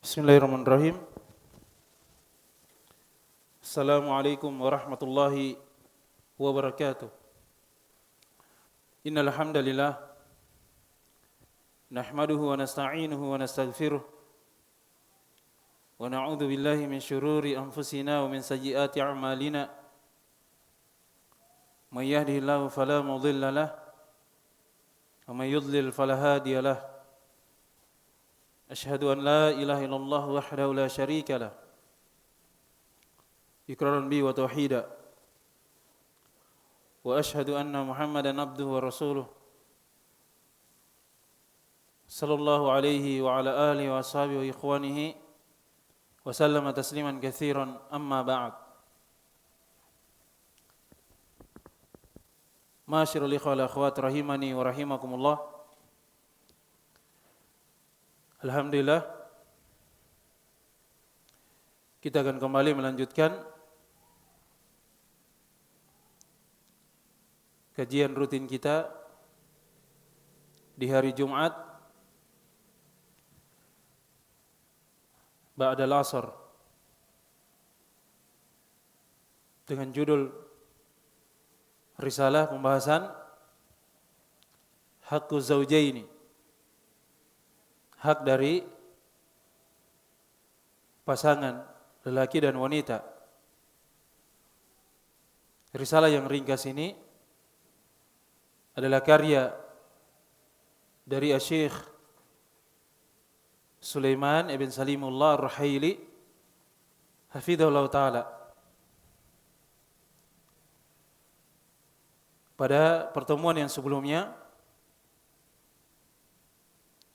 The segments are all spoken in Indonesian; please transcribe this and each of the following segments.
Bismillahirrahmanirrahim. Assalamualaikum warahmatullahi wabarakatuh. Innal hamdalillah nahmaduhu wa nasta'inuhu wa nastaghfiruh wa na'udzu billahi min syururi anfusina wa min sayyiati a'malina. May yahdihillahu fala mudilla lahu wa may yudlil fala hadiya lahu. Asyhadu an la ilaha illallah wahdahu la syarika lah iqraran bi wa tauhida wa asyhadu anna Muhammadan abduhu wa rasuluh sallallahu alaihi wa ala alihi wa ashabihi wa ikhwanihi wa sallama tasliman katsiran amma ba'd. Ma'asyiral ikhwah wal akhwat rahimani wa rahimakumullah. Alhamdulillah, kita akan kembali melanjutkan kajian rutin kita di hari Jumat ba'dal asar dengan judul Risalah Pembahasan Haqquz Zawjaini, hak dari pasangan lelaki dan wanita. Risalah yang ringkas ini adalah karya dari Syekh Sulaiman ibn Salimullah Ar-Ruhaili hafizahullah ta'ala. Pada pertemuan yang sebelumnya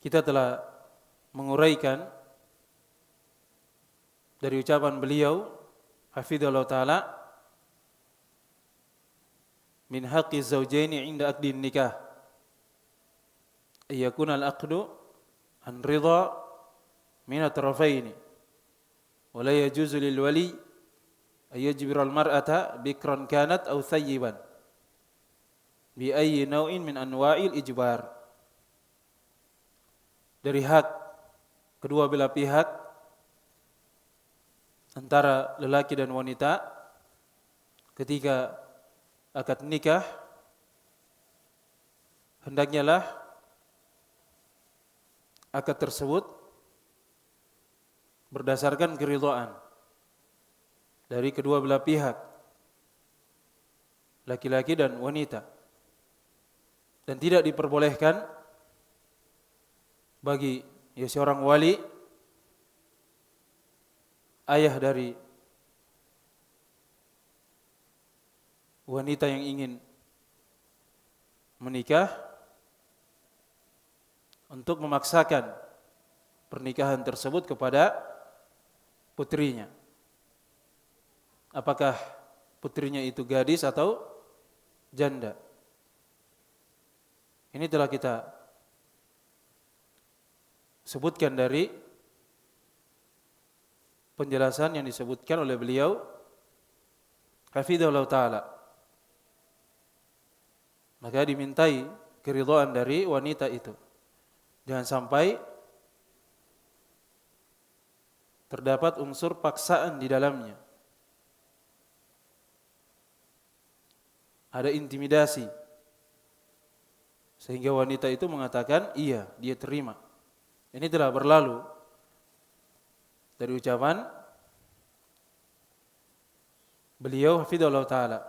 kita telah menguraikan dari ucapan beliau hafizahullah ta'ala, min haqqi zawjaini 'inda aqdin nikah ayyakuna al-aqdu an ridha min at-tarafaini wa la yajuzu lil wali ay yajbira al-mar'ata bikran kanat aw thayyiban bi ayyi naw'in min anwa'il ijbar. Dari hak kedua belah pihak antara lelaki dan wanita ketika akad nikah, hendaknya lah akad tersebut berdasarkan keridhaan dari kedua belah pihak, laki-laki dan wanita, dan tidak diperbolehkan bagi seorang wali, ayah dari wanita yang ingin menikah, untuk memaksakan pernikahan tersebut kepada putrinya. Apakah putrinya itu gadis atau janda? Ini telah kita sebutkan dari penjelasan yang disebutkan oleh beliau hafizahullah ta'ala. Maka dimintai keridhaan dari wanita itu, jangan sampai terdapat unsur paksaan di dalamnya, ada intimidasi sehingga wanita itu mengatakan iya, dia terima. Ini telah berlalu dari ucapan beliau hafizahullah ta'ala.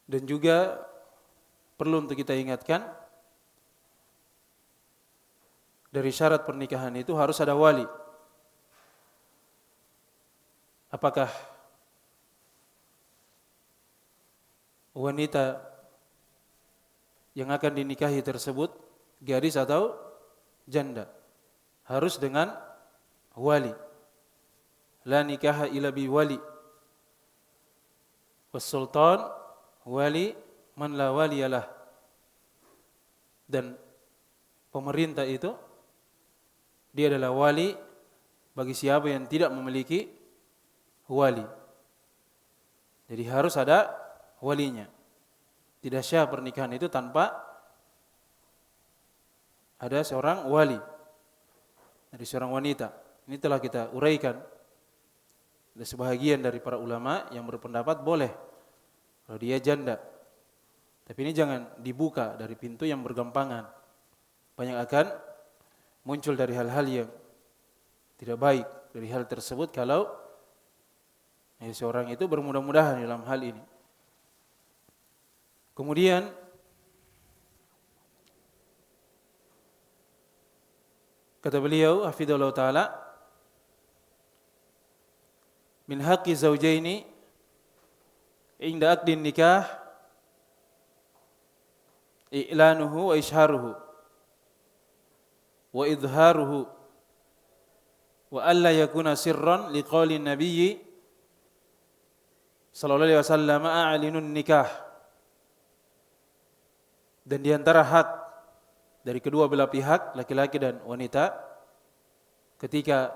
Dan juga perlu untuk kita ingatkan, dari syarat pernikahan itu harus ada wali. Apakah wanita yang akan dinikahi tersebut gadis atau janda? Harus dengan wali. La nikaha illa bi wali. Was sultan wali man la waliyalah. Dan pemerintah itu dia adalah wali bagi siapa yang tidak memiliki wali. Jadi harus ada walinya. Tidak syah pernikahan itu tanpa ada seorang wali. dari seorang wanita. Ini telah kita uraikan. Ada sebahagian dari para ulama yang berpendapat boleh kalau dia janda. Tapi ini jangan dibuka dari pintu yang bergampangan. Banyak akan muncul dari hal-hal yang tidak baik dari hal tersebut kalau seorang itu bermudah-mudahan dalam hal ini. Kemudian kata beliau hafizallahu taala, min haqqi zawjaini inda aqdin nikah i'lanuhu wa isharuhu wa idharuhu wa alla yakuna sirran liqauli nabiyyi sallallahu alaihi wasallam a'linun nikah. Dan di antara hak dari kedua belah pihak, laki-laki dan wanita, ketika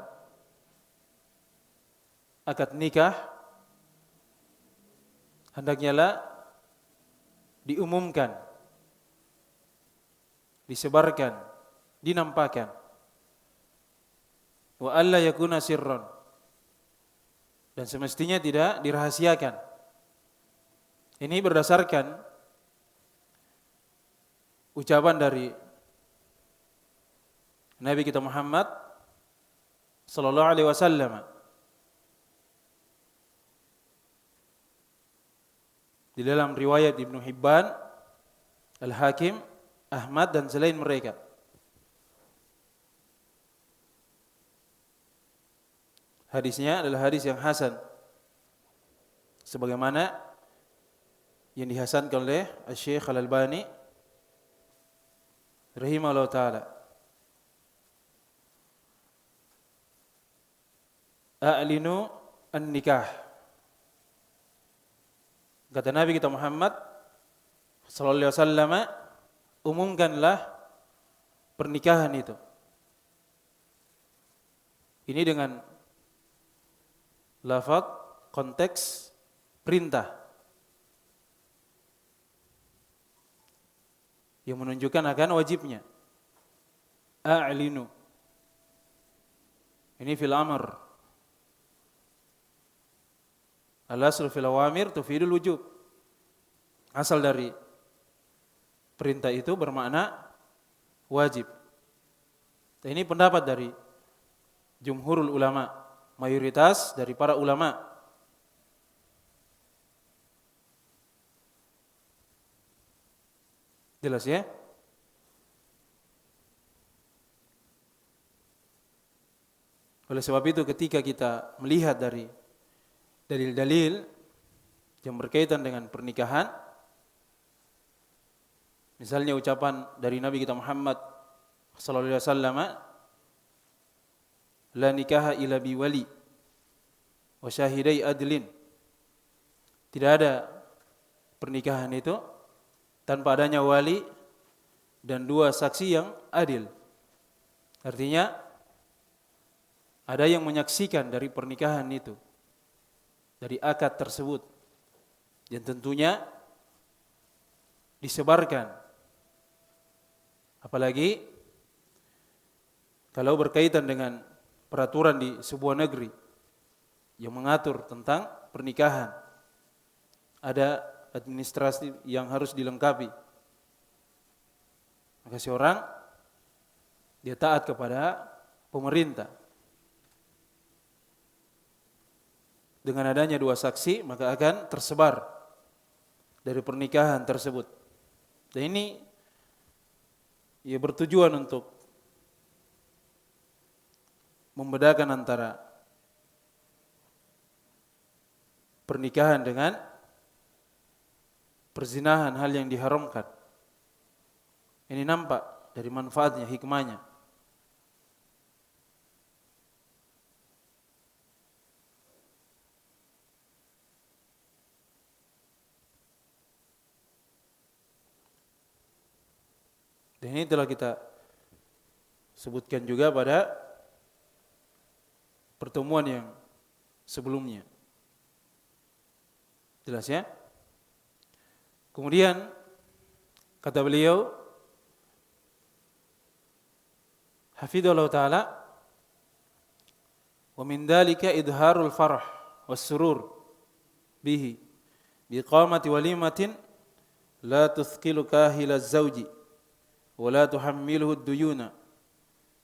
akad nikah, hendaknya lah diumumkan, disebarkan, dinampakkan. Wa alla yakuna sirran, dan semestinya tidak dirahasiakan. Ini berdasarkan ucapan dari Nabi kita Muhammad sallallahu alaihi wasallam di dalam riwayat Ibnu Hibban, Al-Hakim, Ahmad dan selain mereka. Hadisnya adalah hadis yang hasan, sebagaimana yang dihasankan oleh Syekh Al-Albani rahimahullah ta'ala. A'linu an-nikah. Kata Nabi kita Muhammad sallallahu alaihi wasallam, umumkanlah pernikahan itu. Ini dengan lafaz konteks perintah yang menunjukkan akan wajibnya. A'linu. Ini fil amr. Al-aslu fil awamir tufidul wujub. Asal dari perintah itu bermakna wajib. Dan ini pendapat dari jumhurul ulama, mayoritas dari para ulama. Jelas ya? Oleh sebab itu ketika kita melihat dari dalil-dalil yang berkaitan dengan pernikahan, misalnya ucapan dari Nabi kita Muhammad sallallahu alaihi wasallam, la nikaha illa bi wali wa syahidai adlin. Tidak ada pernikahan itu tanpa adanya wali dan dua saksi yang adil. Artinya ada yang menyaksikan dari pernikahan itu, dari akad tersebut, yang tentunya disebarkan. Apalagi kalau berkaitan dengan peraturan di sebuah negeri yang mengatur tentang pernikahan, ada administrasi yang harus dilengkapi. Maka seorang dia taat kepada pemerintah. Dengan adanya dua saksi, maka akan tersebar dari pernikahan tersebut. Dan ini ia bertujuan untuk membedakan antara pernikahan dengan perzinahan, hal yang diharamkan. Ini nampak dari manfaatnya, hikmahnya. Dan ini telah kita sebutkan juga pada pertemuan yang sebelumnya. Jelas ya? Kemudian kata beliau hafizallahu ta'ala, Wa min dzalika idharul farah was surur bihi biqamati walimatin la tuthqilu kahila az-zawji wa la tuhammiluhu ad-duyuna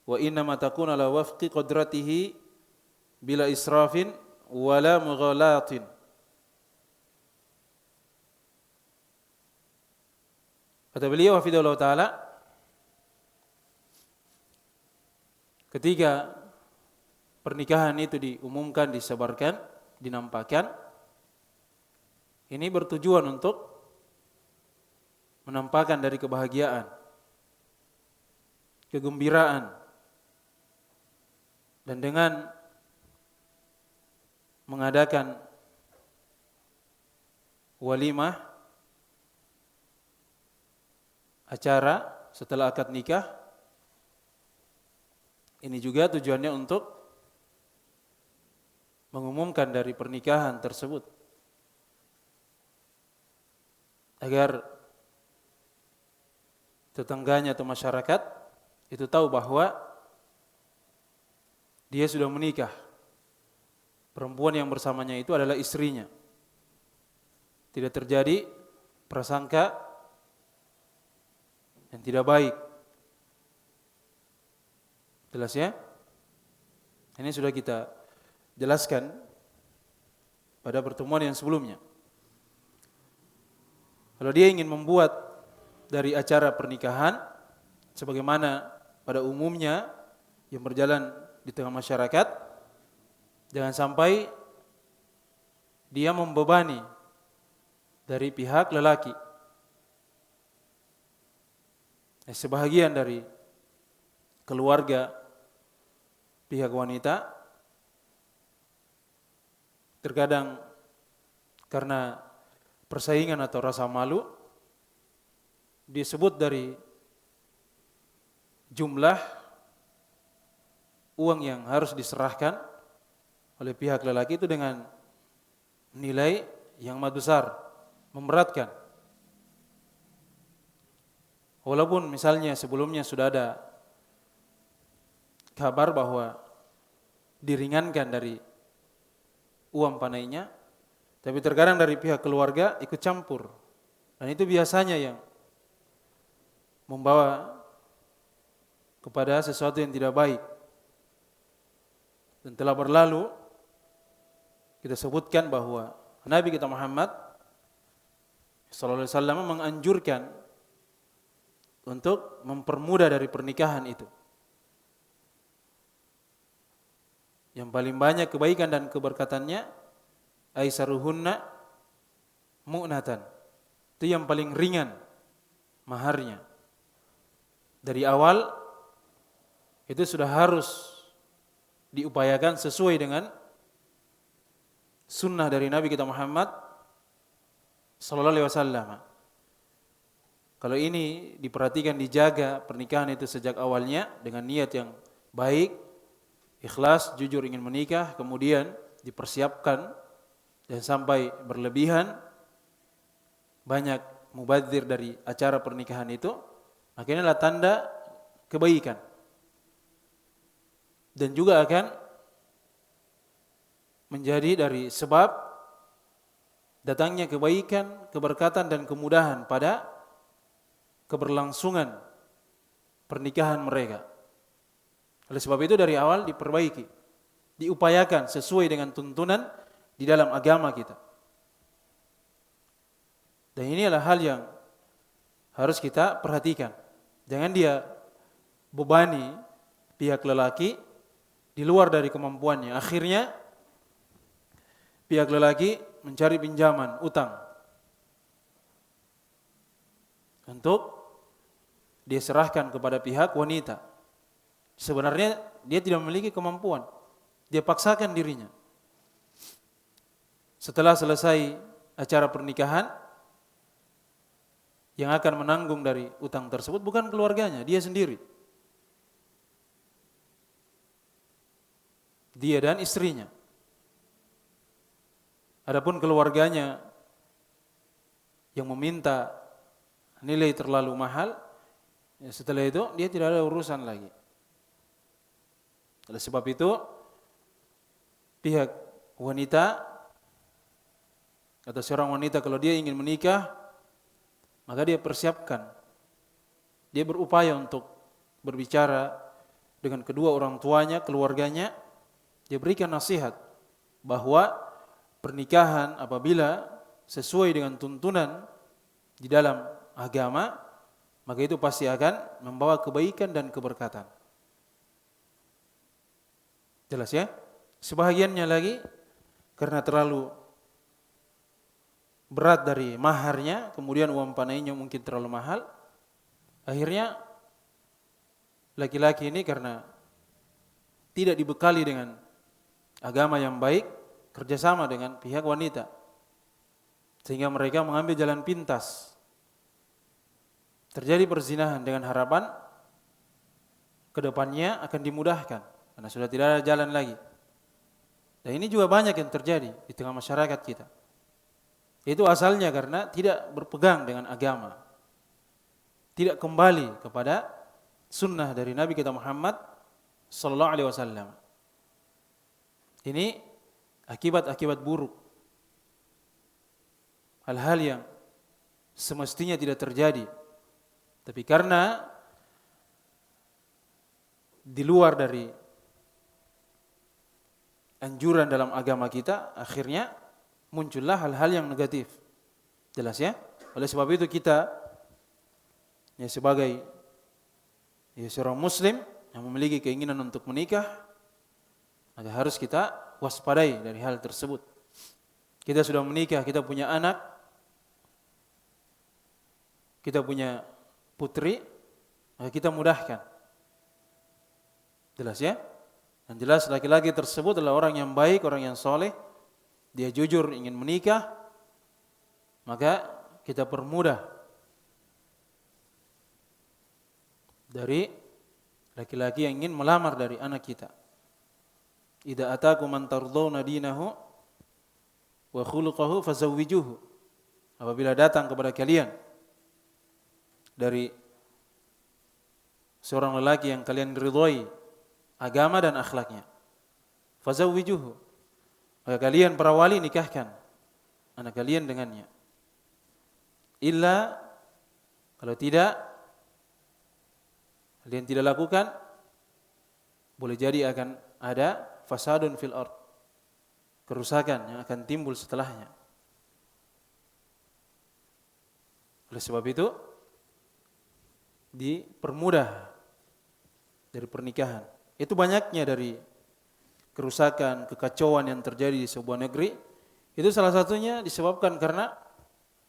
wa innama takuna ala wafqi qadratihi bila israfin wala mughalatin. Kata beliau hafizahullah ta'ala, ketika pernikahan itu diumumkan, disebarkan, dinampakkan, ini bertujuan untuk menampakkan dari kebahagiaan, kegembiraan, dan dengan mengadakan walimah, acara setelah akad nikah, ini juga tujuannya untuk mengumumkan dari pernikahan tersebut agar tetangganya atau masyarakat itu tahu bahwa dia sudah menikah. Perempuan yang bersamanya itu adalah istrinya. Tidak terjadi prasangka yang tidak baik. Jelas ya? Ini sudah kita jelaskan pada pertemuan yang sebelumnya. Kalau dia ingin membuat dari acara pernikahan sebagaimana pada umumnya yang berjalan di tengah masyarakat, jangan sampai dia membebani dari pihak lelaki. Sebahagian dari keluarga pihak wanita terkadang karena persaingan atau rasa malu disebut dari jumlah uang yang harus diserahkan oleh pihak lelaki itu dengan nilai yang amat besar, memberatkan. Walaupun misalnya sebelumnya sudah ada kabar bahwa diringankan dari uang panainya, tapi terkadang dari pihak keluarga ikut campur. Dan itu biasanya yang membawa kepada sesuatu yang tidak baik. Dan telah berlalu kita sebutkan bahwa Nabi kita Muhammad sallallahu alaihi wasallam menganjurkan untuk mempermudah dari pernikahan itu. Yang paling banyak kebaikan dan keberkatannya aisaruhunna mu'natan. Itu yang paling ringan maharnya. Dari awal itu sudah harus diupayakan sesuai dengan sunnah dari Nabi kita Muhammad sallallahu alaihi wasallam. Kalau ini diperhatikan, dijaga pernikahan itu sejak awalnya dengan niat yang baik, ikhlas, jujur ingin menikah, kemudian dipersiapkan dan sampai berlebihan, banyak mubadzir dari acara pernikahan itu, akhirnya adalah tanda kebaikan. Dan juga akan menjadi dari sebab datangnya kebaikan, keberkatan dan kemudahan pada keberlangsungan pernikahan mereka. Oleh sebab itu dari awal diperbaiki, diupayakan sesuai dengan tuntunan di dalam agama kita. Dan ini adalah hal yang harus kita perhatikan. Jangan dia bebani pihak lelaki di luar dari kemampuannya. Akhirnya pihak lelaki mencari pinjaman, utang untuk dia serahkan kepada pihak wanita. Sebenarnya dia tidak memiliki kemampuan, dia paksakan dirinya. Setelah selesai acara pernikahan, yang akan menanggung dari utang tersebut bukan keluarganya, dia sendiri. Dia dan istrinya. Adapun keluarganya yang meminta nilai terlalu mahal, setelah itu dia tidak ada urusan lagi. Oleh sebab itu pihak wanita atau seorang wanita kalau dia ingin menikah, maka dia persiapkan, dia berupaya untuk berbicara dengan kedua orang tuanya, keluarganya, dia berikan nasihat bahwa pernikahan apabila sesuai dengan tuntunan di dalam agama, maka itu pasti akan membawa kebaikan dan keberkatan. Jelas ya? Sebahagiannya lagi karena terlalu berat dari maharnya, kemudian uang panainya mungkin terlalu mahal, akhirnya laki-laki ini karena tidak dibekali dengan agama yang baik, kerjasama dengan pihak wanita, sehingga mereka mengambil jalan pintas. Terjadi perzinahan dengan harapan kedepannya akan dimudahkan, karena sudah tidak ada jalan lagi. Dan ini juga banyak yang terjadi di tengah masyarakat kita. Itu asalnya karena tidak berpegang dengan agama, tidak kembali kepada sunnah dari Nabi kita Muhammad sallallahu alaihi wasallam. Ini akibat-akibat buruk, hal-hal yang semestinya tidak terjadi, tapi karena di luar dari anjuran dalam agama kita, akhirnya muncullah hal-hal yang negatif. Jelas ya? Oleh sebab itu kita ya sebagai seorang muslim yang memiliki keinginan untuk menikah, maka harus kita waspadai dari hal tersebut. Kita sudah menikah, kita punya anak, kita punya putri, maka kita mudahkan. Jelas ya? Dan jelas laki-laki tersebut adalah orang yang baik, orang yang soleh, dia jujur ingin menikah, maka kita permudah dari laki-laki yang ingin melamar dari anak kita. Idza atakum man tardawna dinahu wa khuluquhu fazawwijuhu. Apabila datang kepada kalian dari seorang lelaki yang kalian ridhoi agama dan akhlaknya, fazawwijuhu, maka kalian para wali nikahkan anak kalian dengannya. Illa, kalau tidak, kalian tidak lakukan, boleh jadi akan ada fasadun fil ard, kerusakan yang akan timbul setelahnya. Oleh sebab itu dipermudah dari pernikahan. Itu banyaknya dari kerusakan, kekacauan yang terjadi di sebuah negeri, itu salah satunya disebabkan karena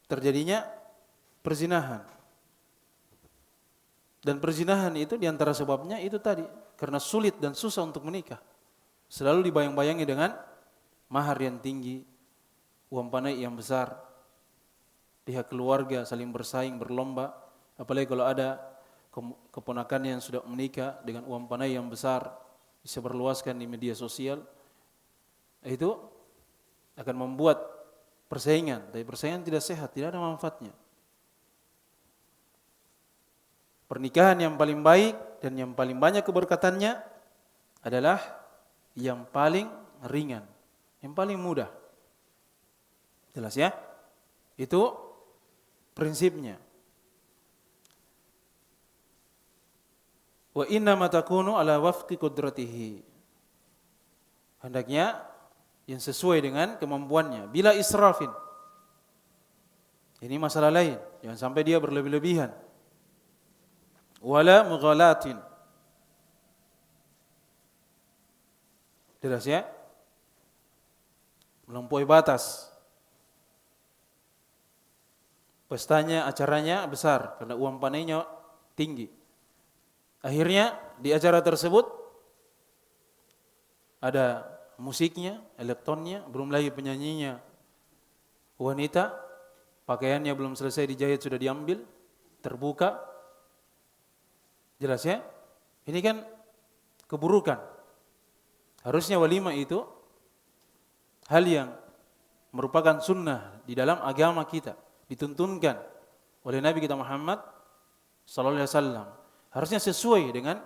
terjadinya perzinahan. Dan perzinahan itu diantara sebabnya itu tadi, karena sulit dan susah untuk menikah. Selalu dibayang-bayangi dengan mahar yang tinggi, uang panai yang besar, pihak keluarga saling bersaing, berlomba, apalagi kalau ada keponakan yang sudah menikah dengan uang panai yang besar, bisa berluaskan di media sosial, itu akan membuat persaingan, tapi persaingan tidak sehat, tidak ada manfaatnya. Pernikahan yang paling baik dan yang paling banyak keberkatannya adalah yang paling ringan, yang paling mudah. Jelas ya? Itu prinsipnya. Wa inna ma takunu ala wafqi qudratihi. Hendaknya yang sesuai dengan kemampuannya, bila israfin. Ini masalah lain, jangan sampai dia berlebih-lebihan. Wala mughalatin. Jelas ya? Melampaui batas. Pestanya, acaranya besar karena uang panainya tinggi. Akhirnya di acara tersebut ada musiknya, elektronnya, belum lagi penyanyinya wanita, pakaiannya belum selesai dijahit sudah diambil, terbuka. Jelas ya? Ini kan keburukan. Harusnya walimah itu hal yang merupakan sunnah di dalam agama kita, dituntunkan oleh Nabi kita Muhammad sallallahu alaihi wasallam. Harusnya sesuai dengan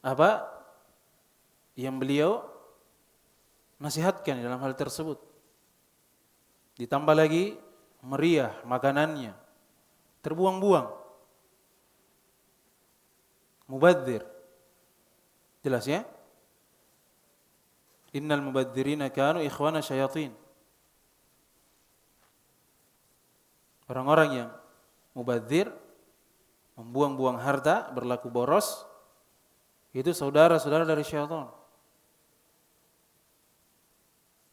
apa yang beliau nasihatkan dalam hal tersebut. Ditambah lagi meriah makanannya, terbuang-buang, mubadzir. Jelas ya? Innal mubadzirina kanu ikhwana syayatin. Orang-orang yang mubadzir, membuang-buang harta, berlaku boros, itu saudara-saudara dari syaitan.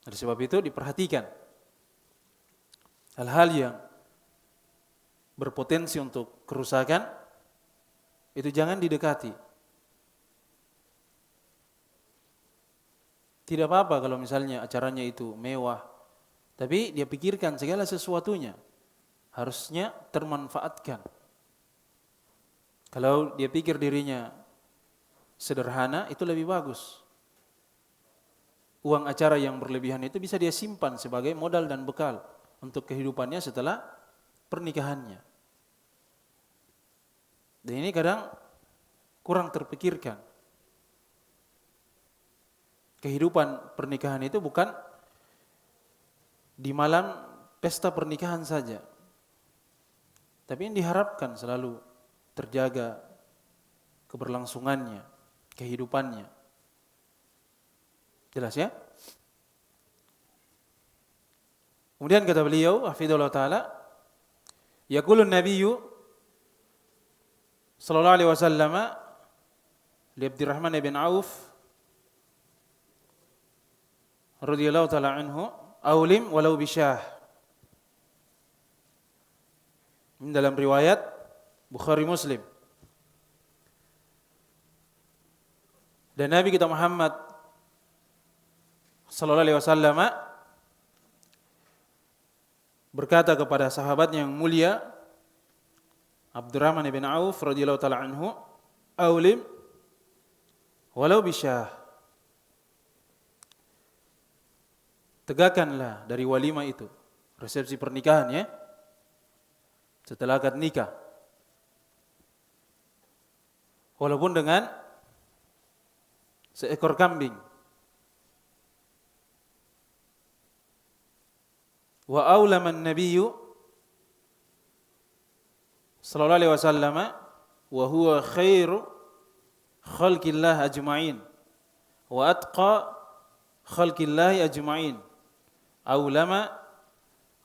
Oleh sebab itu diperhatikan hal-hal yang berpotensi untuk kerusakan itu jangan didekati. Tidak apa-apa kalau misalnya acaranya itu mewah, tapi dia pikirkan segala sesuatunya harusnya termanfaatkan. Kalau dia pikir dirinya sederhana, itu lebih bagus. Uang acara yang berlebihan itu bisa dia simpan sebagai modal dan bekal untuk kehidupannya setelah pernikahannya. Dan ini kadang kurang terpikirkan. Kehidupan pernikahan itu bukan di malam pesta pernikahan saja. Tapi yang diharapkan selalu terjaga keberlangsungannya, kehidupannya. Jelas ya? Kemudian kata beliau, hafizallahu taala, yaqulun nabiyyu sallallahu alaihi wasallam li Abdurrahman bin Auf radhiyallahu taala anhu, aulim walau bisyah. Dalam riwayat Bukhari Muslim. Dan Nabi kita Muhammad sallallahu alaihi wasallam berkata kepada sahabatnya yang mulia Abdurrahman bin Auf radhiyallahu taala anhu, aulim walau bisyah. Tegakkanlah dari walimah itu, resepsi pernikahan ya, setelah akad nikah, walaupun dengan seekor kambing. Wa aulaman nabiyyu sallallahu alaihi wasallam wa huwa khairu khalqillah ajma'in wa atqa khalqillah ajma'in. Aulama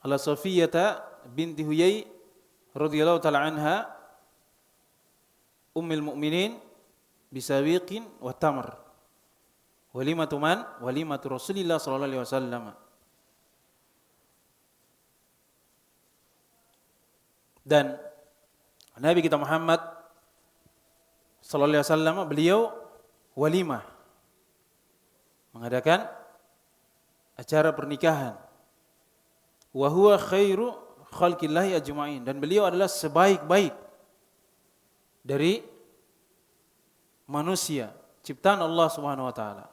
ala Safiyata binti Huyai radhiyallahu taala anha ummul mukminin bisawiqin wa tamr. Walimatu man? Walimatu Rasulillah sallallahu alaihi wasallam. Dan Nabi kita Muhammad sallallahu alaihi wasallam beliau walimah, mengadakan acara pernikahan. Wa huwa khairu khalqillahi ajma'in, dan beliau adalah sebaik-baik dari manusia, ciptaan Allah Subhanahu wa taala.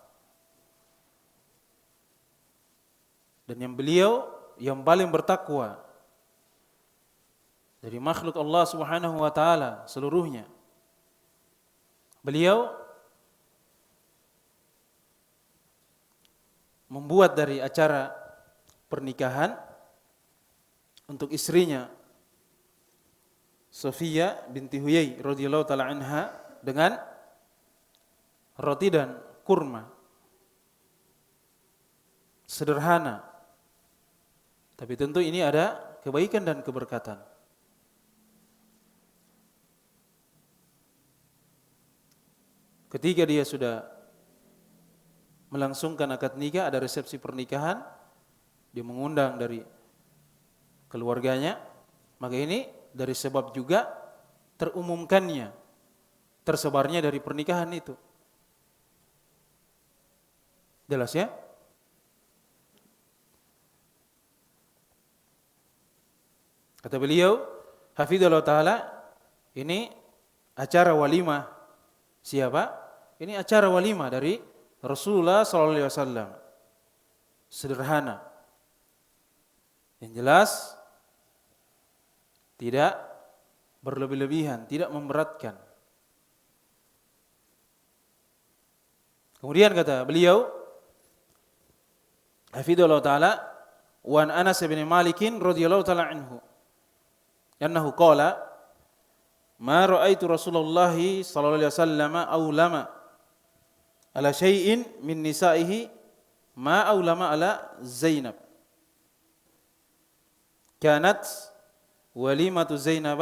Dan beliau yang paling bertakwa dari makhluk Allah Subhanahu wa taala seluruhnya. Beliau membuat dari acara pernikahan untuk istrinya Safiyah binti Huyai radhiyallahu taala anha dengan roti dan kurma. Sederhana, tapi tentu ini ada kebaikan dan keberkatan. Ketika dia sudah melangsungkan akad nikah, ada resepsi pernikahan, dia mengundang dari keluarganya, maka ini dari sebab juga terumumkannya, tersebarnya dari pernikahan itu. Jelas ya? Kata beliau, hafizallahu taala, ini acara walimah siapa? Ini acara walimah dari Rasulullah sallallahu alaihi wasallam. Sederhana. Yang jelas tidak berlebih-lebihan, tidak memberatkan. Kemudian kata beliau, hafidhahullah taala, wa an Anas bin Malik radhiyallahu taala anhu annahu qala ma ra'aitu Rasulullah sallallahu alaihi wasallam aulama ala syai'in min nisa'ihi ma aulama ala Zainab. Kanat walimatu Zainab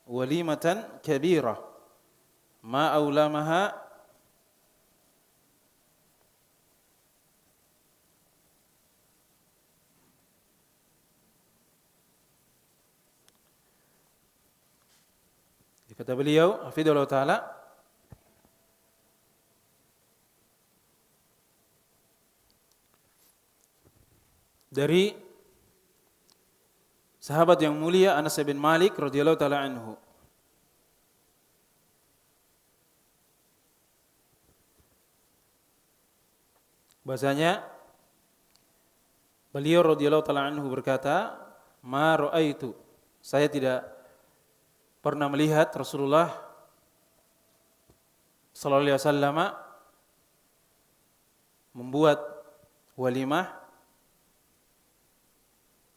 walimatan kabirah ma aulamaha kata beliau hafidhahullah taala dari sahabat yang mulia Anas bin Malik radhiyallahu taala anhu, bahasanya beliau radhiyallahu taala anhu berkata, ma ra'aitu, saya tidak pernah melihat Rasulullah sallallahu alaihi wasallam membuat walimah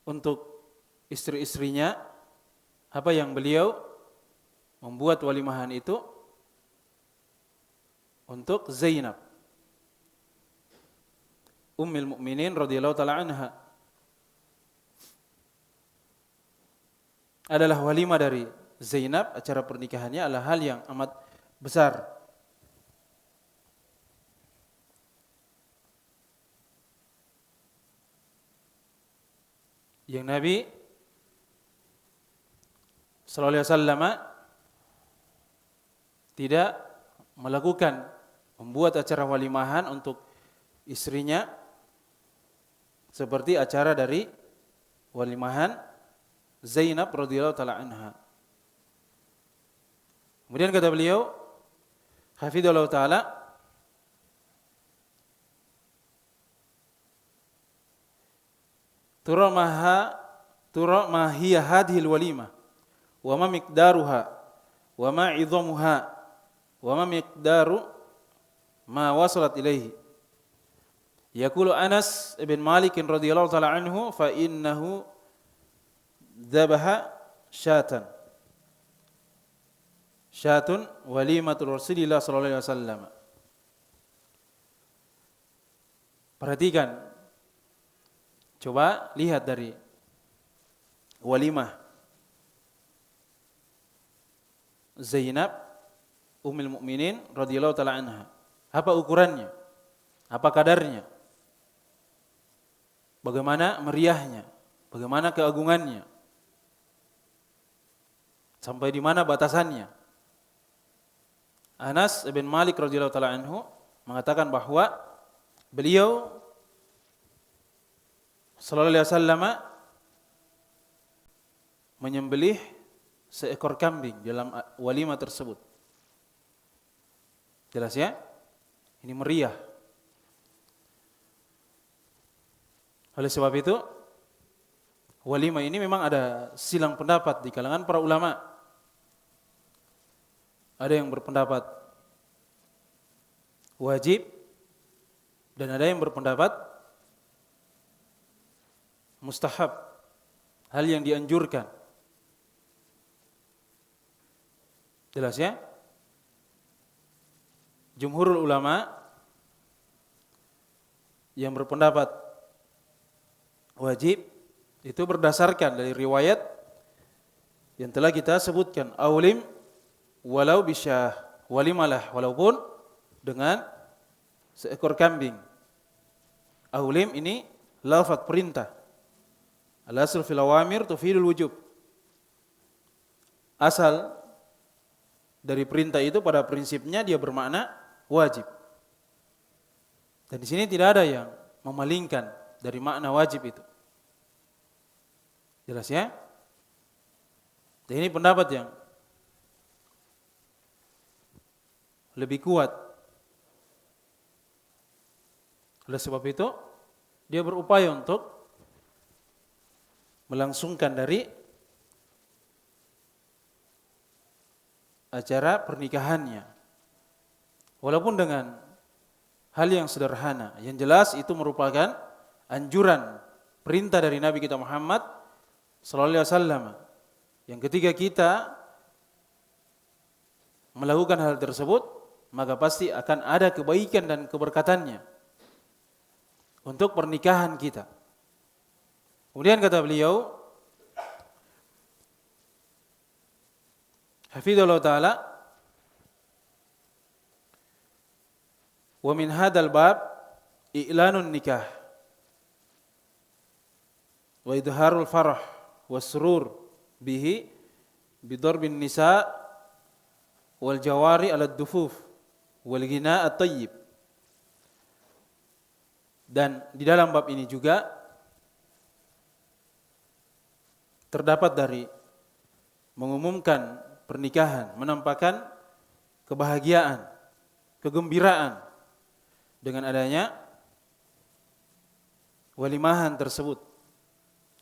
untuk istri-istrinya. Apa yang beliau membuat walimahan itu untuk Zainab Ummul Mukminin radhiyallahu taala anha. Adalah walimah dari Zainab, acara pernikahannya adalah hal yang amat besar. Yang Nabi sallallahu alaihi wasallam tidak melakukan membuat acara walimahan untuk istrinya seperti acara dari walimahan Zainab radhiyallahu taala anha. Kemudian kata beliau hafidhahullah taala, tura ma hiya hadhil walimah wa ma miqdaruha wa ma idhamuha wa ma miqdaru ma wasalat ilaihi. Yaqulu Anas bin Malik radhiyallahu taala anhu, fa innahu dzabaha syatun walimatul Rasulillah sallallahu alaihi wasallam. Perhatikan, coba lihat dari walimah Zainab Ummul Mukminin radhiyallahu taala anha. Apa ukurannya? Apa kadarnya? Bagaimana meriahnya? Bagaimana keagungannya? Sampai di mana batasannya? Anas bin Malik radhiyallahu taala anhu mengatakan bahwa beliau sallallahu alaihi wasallam menyembelih seekor kambing dalam walimah tersebut. Jelas ya? Ini meriah. Oleh sebab itu, walimah ini memang ada silang pendapat di kalangan para ulama. Ada yang berpendapat wajib dan ada yang berpendapat mustahab, hal yang dianjurkan. Jelas ya? Jumhurul ulama yang berpendapat wajib itu berdasarkan dari riwayat yang telah kita sebutkan, aulim walau bisyah, walimalah walaupun dengan seekor kambing. Aulim ini lafaz perintah. Al-asl fil awamir tufidul wujub. Asal dari perintah itu pada prinsipnya dia bermakna wajib. Dan di sini tidak ada yang memalingkan dari makna wajib itu. Jelas ya? Dan ini pendapat yang lebih kuat. Oleh sebab itu, dia berupaya untuk melangsungkan dari acara pernikahannya. Walaupun dengan hal yang sederhana, yang jelas itu merupakan anjuran, perintah dari Nabi kita Muhammad sallallahu alaihi wasallam. Yang ketika kita melakukan hal tersebut, maka pasti akan ada kebaikan dan keberkatannya untuk pernikahan kita. Kemudian kata beliau, hafizallahu taala, wa min hadzal bab i'lanun nikah wa idharul farah wasrur bihi bidarbin nisa wal jawari ala dufuf wal ghina at-tayyib. Dan di dalam bab ini juga terdapat dari mengumumkan pernikahan, menampakkan kebahagiaan, kegembiraan dengan adanya walimahan tersebut.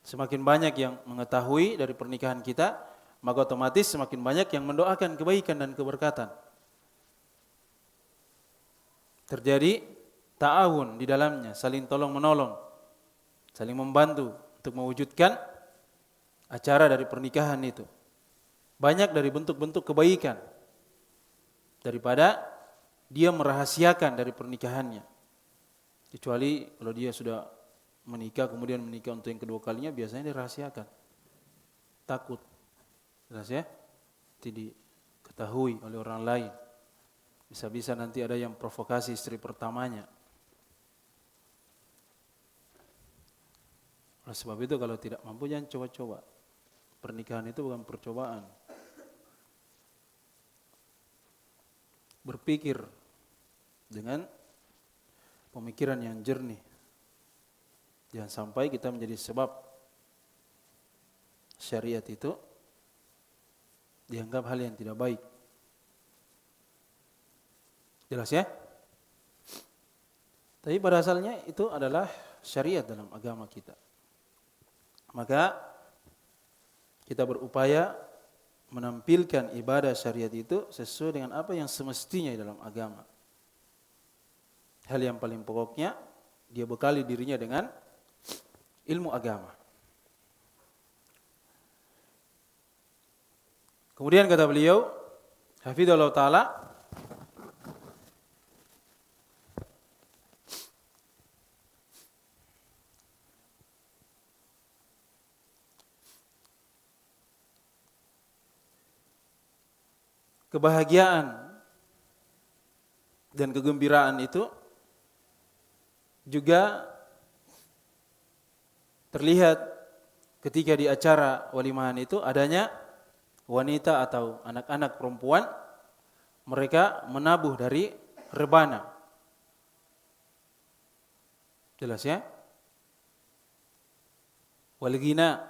Semakin banyak yang mengetahui dari pernikahan kita, maka otomatis semakin banyak yang mendoakan kebaikan dan keberkatan. Terjadi ta'awun di dalamnya, saling tolong menolong, saling membantu untuk mewujudkan acara dari pernikahan itu. Banyak dari bentuk-bentuk kebaikan daripada dia merahasiakan dari pernikahannya. Kecuali kalau dia sudah menikah kemudian menikah untuk yang kedua kalinya, biasanya dirahasiakan. Takut, jelas ya, tidak diketahui oleh orang lain. Bisa-bisa nanti ada yang provokasi istri pertamanya. Oleh sebab itu kalau tidak mampu jangan coba-coba. Pernikahan itu bukan percobaan. Berpikir dengan pemikiran yang jernih. Jangan sampai kita menjadi sebab syariat itu dianggap hal yang tidak baik. Jelas ya? Tapi pada asalnya itu adalah syariat dalam agama kita. Maka kita berupaya menampilkan ibadah syariat itu sesuai dengan apa yang semestinya dalam agama. Hal yang paling pokoknya, dia bekali dirinya dengan ilmu agama. Kemudian kata beliau, hafizallahu taala, kebahagiaan dan kegembiraan itu juga terlihat ketika di acara walimahan itu adanya wanita atau anak-anak perempuan, mereka menabuh dari rebana. Jelas ya? Wal ghina,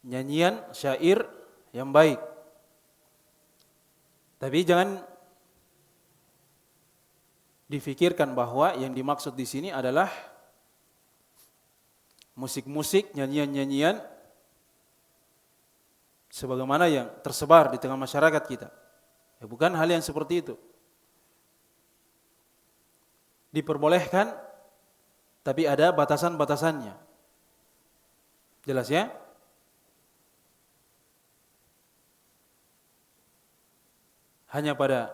nyanyian syair yang baik. Tapi jangan difikirkan bahwa yang dimaksud di sini adalah musik-musik, nyanyian-nyanyian sebagaimana yang tersebar di tengah masyarakat kita. Ya, bukan hal yang seperti itu. Diperbolehkan, tapi ada batasan-batasannya. Jelas ya? Hanya pada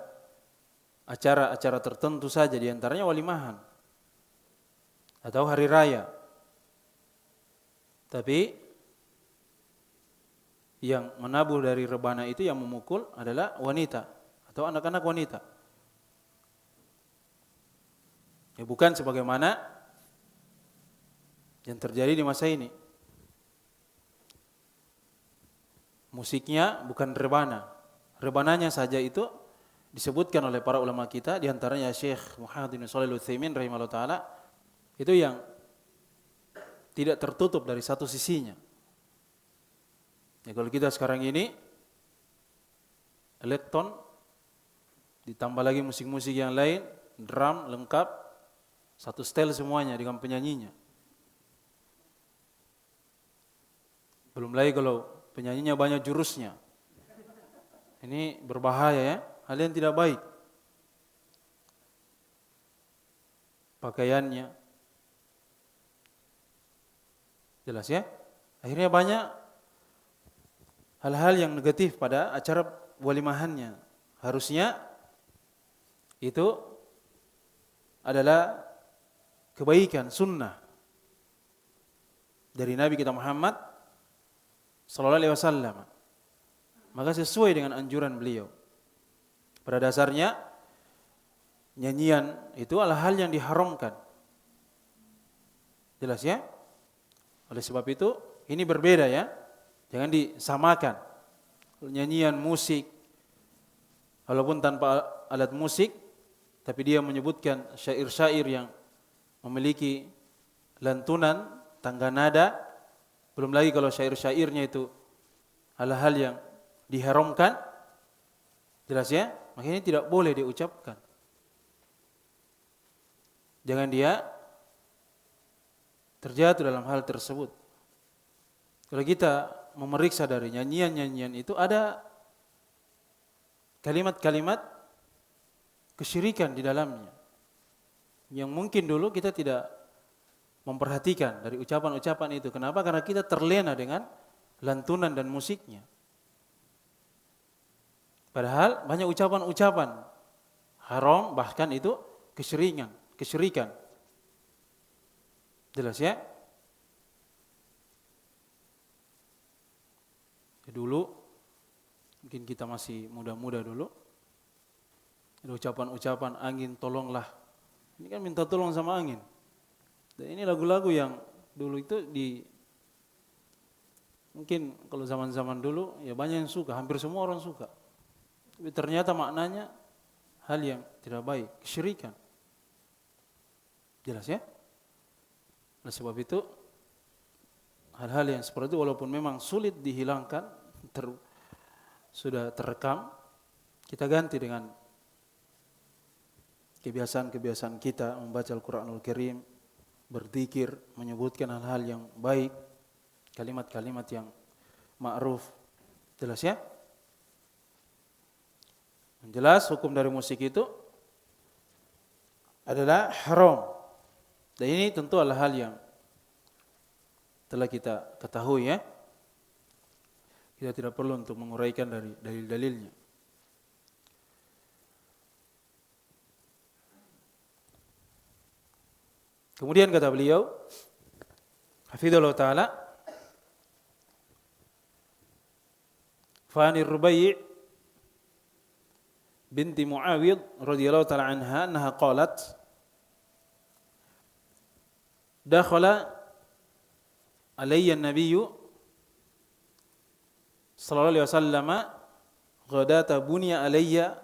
acara-acara tertentu saja, diantaranya walimahan atau hari raya. Tapi yang menabuh dari rebana itu, yang memukul adalah wanita atau anak-anak wanita. Ya, bukan sebagaimana yang terjadi di masa ini. Musiknya bukan rebana. Rebananya saja itu disebutkan oleh para ulama kita, diantaranya Syekh Muhammad bin Shalih Al-Utsaimin rahimahullah ta'ala, itu yang tidak tertutup dari satu sisinya. Ya, kalau kita sekarang ini elektron ditambah lagi musik-musik yang lain, drum lengkap, satu setel semuanya dengan penyanyinya. Belum lagi kalau penyanyinya banyak jurusnya. Ini berbahaya ya, hal yang tidak baik. Pakaiannya, Jelas ya? Akhirnya banyak hal-hal yang negatif pada acara walimahannya. Harusnya itu adalah kebaikan, sunnah dari Nabi kita Muhammad sallallahu alaihi wasallam. Maka sesuai dengan anjuran beliau. Pada dasarnya nyanyian itu adalah hal yang diharamkan. Jelas ya? Oleh sebab itu ini berbeda ya. Jangan disamakan. Nyanyian musik walaupun tanpa alat musik tapi dia menyebutkan syair-syair yang memiliki lantunan, tangga nada, belum lagi kalau syair-syairnya itu hal-hal yang diharamkan, jelas ya, makanya tidak boleh diucapkan. Jangan dia terjatuh dalam hal tersebut. Kalau kita memeriksa dari nyanyian-nyanyian itu ada kalimat-kalimat kesyirikan di dalamnya. Yang mungkin dulu kita tidak memperhatikan dari ucapan-ucapan itu. Kenapa? Karena kita terlena dengan lantunan dan musiknya. Padahal banyak ucapan-ucapan haram bahkan itu kesyirikan. Jelas ya? Dulu mungkin kita masih muda-muda dulu. Ada ucapan-ucapan angin tolonglah. Ini kan minta tolong sama angin. Dan ini lagu-lagu yang dulu itu mungkin kalau zaman-zaman dulu ya banyak yang suka, hampir semua orang suka. Tapi ternyata maknanya hal yang tidak baik, kesyirikan. Jelas ya? Oleh sebab itu hal-hal yang seperti itu walaupun memang sulit dihilangkan, sudah terekam, kita ganti dengan kebiasaan-kebiasaan kita membaca Al-Quranul Karim, berzikir, menyebutkan hal-hal yang baik, kalimat-kalimat yang ma'ruf. Jelas ya? Jelas hukum dari musik itu adalah haram. Dan ini tentu adalah hal yang telah kita ketahui ya. Kita tidak perlu untuk menguraikan dari dalil-dalilnya. Kemudian kata beliau, hafizallahu ta'ala, Fani Rubai' binti Muawid radhiyallahu ta'ala anha qalat, dakhala alayya an-nabiyyu sallallahu alaihi wasallam ghadata bunya alayya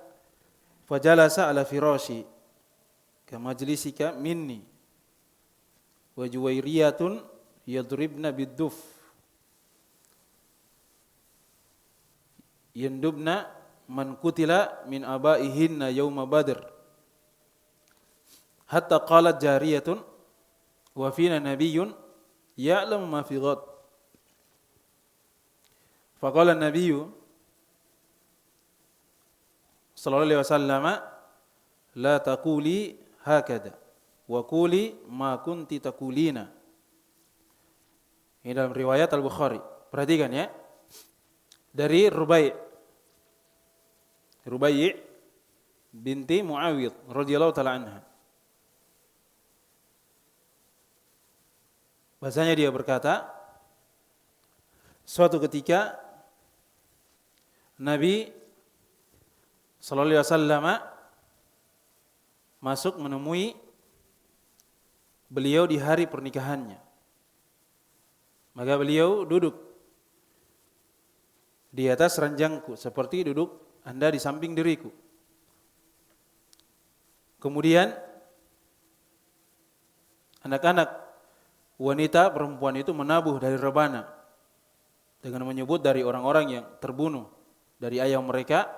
fajalasa ala firashi kama majlisika minni wa juwairiyatun yadribna bid-duf yandubna man kutila min abaihinna yawma badr hatta qalat jariyatun wa fina nabiyyun ya'lamu ma fi ghad faqala an-nabiyyu sallallahu alaihi wasallam la taquli hakada wa quli ma kunti taqulina. Ini dalam riwayat Al-Bukhari. Perhatikan ya. Dari Rubai' binti Muawid radhiyallahu taala anha. Bahasanya dia berkata, suatu ketika Nabi sallallahu alaihi wasallam masuk menemui beliau di hari pernikahannya. Maka beliau duduk di atas ranjangku seperti duduk Anda di samping diriku. Kemudian anak-anak wanita perempuan itu menabuh dari rebana dengan menyebut dari orang-orang yang terbunuh dari ayah mereka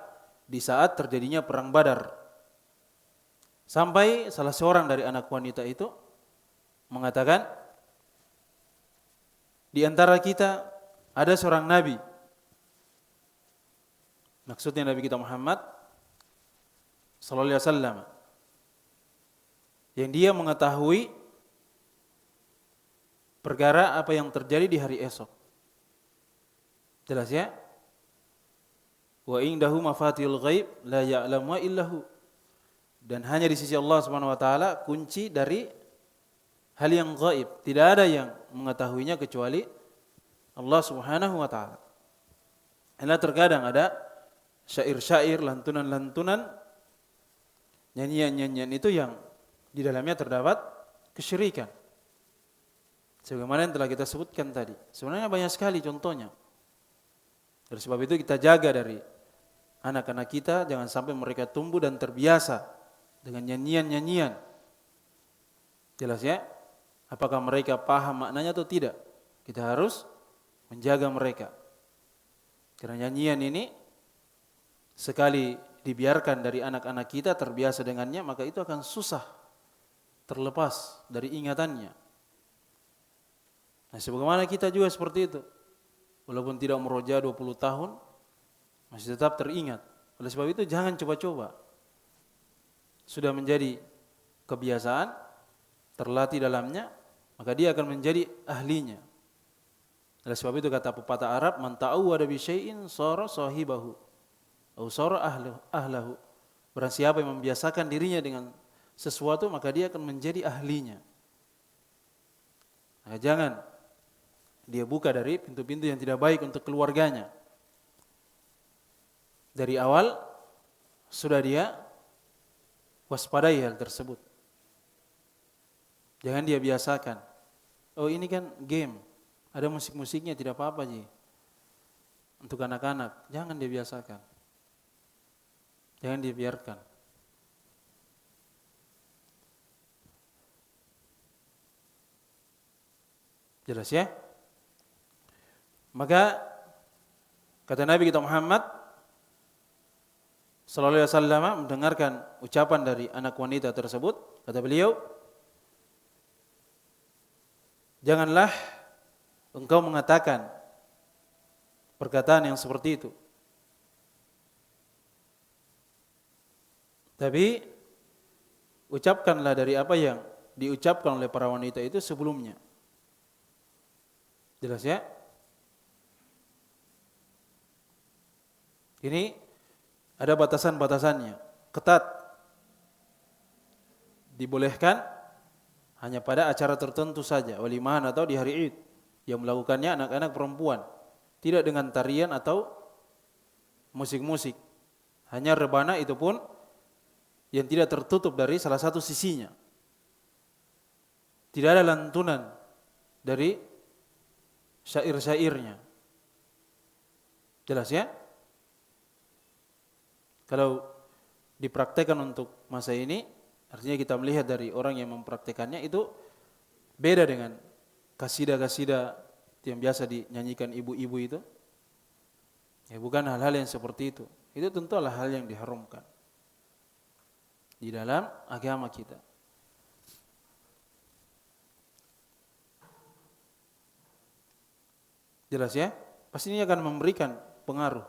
di saat terjadinya perang Badar. Sampai salah seorang dari anak wanita itu mengatakan, di antara kita ada seorang nabi. Maksudnya Nabi kita Muhammad sallallahu alaihi wasallam, yang dia mengetahui perkara apa yang terjadi di hari esok. Jelas ya? Wa indahu mafatihul ghaib la ya'lamuha illahu. Dan hanya di sisi Allah Subhanahu wa taala kunci dari hal yang gaib, tidak ada yang mengetahuinya kecuali Allah Subhanahu wa taala. Karena terkadang ada syair-syair, lantunan-lantunan, nyanyian-nyanyian itu yang di dalamnya terdapat kesyirikan. Sebagaimana yang telah kita sebutkan tadi. Sebenarnya banyak sekali contohnya. Oleh sebab itu kita jaga dari anak-anak kita, jangan sampai mereka tumbuh dan terbiasa dengan nyanyian-nyanyian. Jelas ya? Apakah mereka paham maknanya atau tidak? Kita harus menjaga mereka. Karena nyanyian ini sekali dibiarkan dari anak-anak kita terbiasa dengannya, maka itu akan susah terlepas dari ingatannya. Nah, sebagaimana kita juga seperti itu. Walaupun tidak meroja 20 tahun, masih tetap teringat. Oleh sebab itu jangan coba-coba. Sudah menjadi kebiasaan, terlatih dalamnya, maka dia akan menjadi ahlinya. Oleh sebab itu kata pepatah Arab, man ta'awwada bi syai'in shara sahibahu atau shara ahlahu. Barang siapa yang membiasakan dirinya dengan sesuatu, maka dia akan menjadi ahlinya. Nah, jangan dia buka dari pintu-pintu yang tidak baik untuk keluarganya. Dari awal sudah dia waspadai hal tersebut. Jangan dia biasakan. Oh, ini kan game, ada musik-musiknya, tidak apa-apa Ji. Untuk anak-anak, jangan dia biasakan. Jangan dia biarkan. Jelas ya? Maka kata Nabi kita Muhammad sallallahu alaihi wasallam mendengarkan ucapan dari anak wanita tersebut, kata beliau, janganlah engkau mengatakan perkataan yang seperti itu. Tapi ucapkanlah dari apa yang diucapkan oleh para wanita itu sebelumnya. Jelas ya? Ini ada batasan-batasannya, ketat. Dibolehkan hanya pada acara tertentu saja, walimahan atau di hari Id. Yang melakukannya anak-anak perempuan, tidak dengan tarian atau musik-musik. Hanya rebana, itu pun yang tidak tertutup dari salah satu sisinya. Tidak ada lantunan dari syair-syairnya. Jelas ya? Kalau dipraktekkan untuk masa ini, artinya kita melihat dari orang yang mempraktekannya itu beda dengan kasidah-kasidah yang biasa dinyanyikan ibu-ibu itu. Ya, bukan hal-hal yang seperti itu. Itu tentu adalah hal yang diharamkan di dalam agama kita. Jelas ya? Pasti ini akan memberikan pengaruh.